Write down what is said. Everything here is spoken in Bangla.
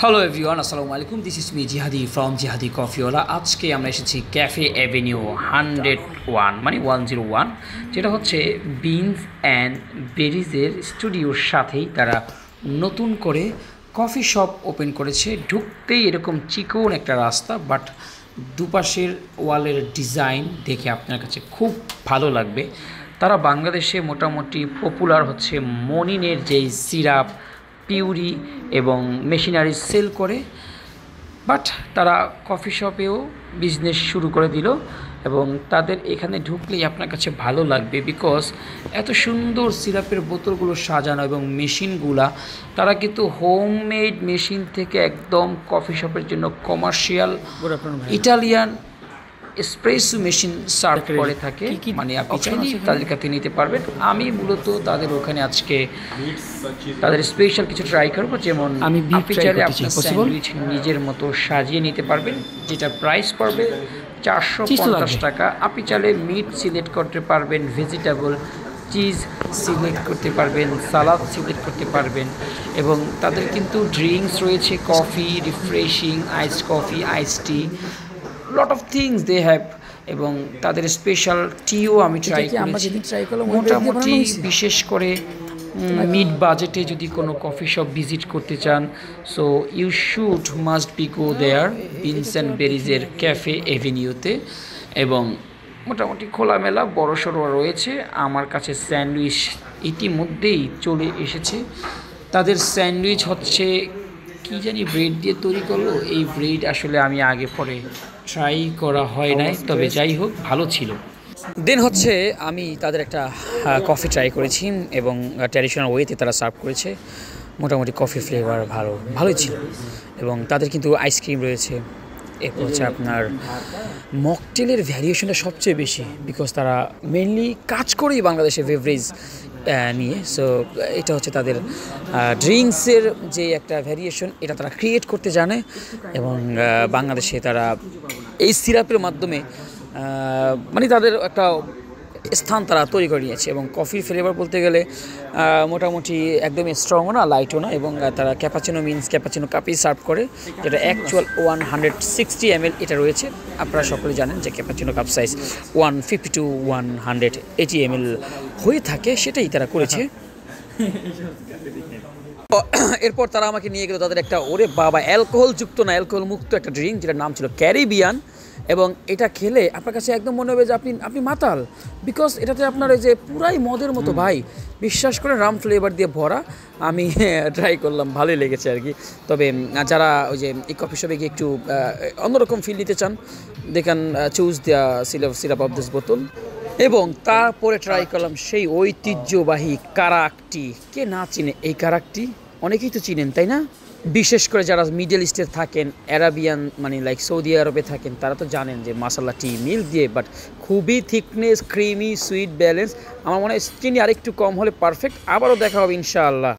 হ্যালো এভরিওয়ান, আসসালামু আলাইকুম। দিস ইজ মি জিহাদি ফ্রম জিহাদি কফিওয়ালা। আজকে আমরা এসেছি ক্যাফে অ্যাভিনিউ 101 মানে 101, যেটা হচ্ছে বিনস অ্যান্ড বেরিজের স্টুডিওর সাথেই তারা নতুন করে কফি শপ ওপেন করেছে। ঢুকতেই এরকম চিকন একটা রাস্তা, বাট দুপাশের ওয়ালের ডিজাইন দেখে আপনার কাছে খুব ভালো লাগবে। তারা বাংলাদেশে মোটামুটি পপুলার হচ্ছে মনিনের যেই সিরাপ, পিউরি এবং মেশিনারি সেল করে, বাট তারা কফি শপেও বিজনেস শুরু করে দিল। এবং তাদের এখানে ঢুকলেই আপনার কাছে ভালো লাগবে, বিকজ এত সুন্দর সিরাপের বোতলগুলো সাজানো এবং মেশিনগুলা তারা কিন্তু হোমমেড মেশিন থেকে একদম কফি শপের জন্য commercial Italian espresso machine serve করে থাকে। মানে আপনি চাইলে তাদের কাছে নিতে পারবেন। আমি মূলত তাদের ওখানে আজকে তাদের স্পেশাল কিছু ট্রাই করবো, যেমন আপনি চাইলে আপনার স্যান্ডউইচ নিজের মতো সাজিয়ে নিতে পারবেন, যেটা প্রাইস পড়বে 450 টাকা। আপনি চাইলে মিট সিলেক্ট করতে পারবেন, ভেজিটেবল, চিজ সিলেক্ট করতে পারবেন, সালাদ সিলেক্ট করতে পারবেন। এবং তাদের কিন্তু ড্রিঙ্কস রয়েছে, coffee, refreshing, ice coffee, ice tea, lot of things they have. এবং তাদের স্পেশাল টিও আমি ট্রাই করেছি। মোটামুটি বিশেষ করে মিড বাজেটে যদি কোনো কফি শপ ভিজিট করতে চান, so you should must be go there, beans and বেরিজের ক্যাফে এভিনিউতে। এবং মোটামুটি খোলামেলা বড়সড় রয়েছে। আমার কাছে স্যান্ডউইচ ইতিমধ্যেই চলে এসেছে। তাদের স্যান্ডউইচ হচ্ছে কি জানি ব্রেড দিয়ে তৈরি করলো, এই ব্রেড আসলে আমি আগে পরে ট্রাই করা হয় নাই, তবে যাই হোক ভালো ছিল। দেন হচ্ছে আমি তাদের একটা কফি ট্রাই করেছি এবং ট্র্যাডিশনাল ওয়েতে তারা সার্ভ করেছে। মোটামুটি কফি ফ্লেভার ভালোই ছিল। এবং তাদের কিন্তু আইসক্রিম রয়েছে। এরপর হচ্ছে আপনার মকটেলের ভ্যারিয়েশনটা সবচেয়ে বেশি, বিকজ তারা মেনলি কাজ করেই বাংলাদেশে বেভারেজ নিয়ে। সো এটা হচ্ছে তাদের ড্রিঙ্কসের যে একটা ভ্যারিয়েশন, এটা তারা ক্রিয়েট করতে জানে। এবং বাংলাদেশে তারা এই সিরাপের মাধ্যমে মানে তাদের একটা স্থান তারা তৈরি করে নিয়েছে। এবং কফির ফ্লেভার বলতে গেলে মোটামুটি একদমই স্ট্রংও না, লাইটও না। এবং তারা ক্যাপাচিনো ক্যাপাচিনো কাপেই সার্ভ করে, যেটা অ্যাকচুয়াল 160 ml এটা রয়েছে। আপনারা সকলে জানেন যে cappuccino cup size 150 to 180 ml হয়ে থাকে, সেটাই তারা করেছে। এরপর তারা আমাকে নিয়ে গেল তাদের একটা, ওরে বাবা, অ্যালকোহল যুক্ত না, অ্যালকোহল মুক্ত একটা ড্রিঙ্ক, যেটার নাম ছিল ক্যারিবিয়ান। এবং এটা খেলে আপনার কাছে একদম মনে হবে যে আপনি মাতাল, বিকজ এটাতে আপনার এই যে পুরাই মদের মতো ভাই, বিশ্বাস করে রাম ফ্লেভার দিয়ে ভরা। আমি ট্রাই করলাম, ভালোই লেগেছে আর কি। তবে যারা ওই যে এই কফি শপে গিয়ে একটু অন্যরকম ফিল নিতে চান, they can choose the syrup of this বোতল। এবং তারপরে ট্রাই করলাম সেই ঐতিহ্যবাহী কারাকটি। কে না চিনে এই কারাকটি? অনেকেই তো চিনেন, তাই না? বিশেষ করে যারা মিডল ইস্টে থাকেন, অ্যারাবিয়ান মানে লাইক সৌদি আরবে থাকেন, তারা তো জানেন যে মশলা টি মিল্ক দিয়ে, বাট খুবই থিকনেস, ক্রিমি, সুইট ব্যালেন্স। আমার মনে হয় চিনি আরেকটু কম হলে পারফেক্ট। আবারও দেখা হবে ইনশাআল্লাহ।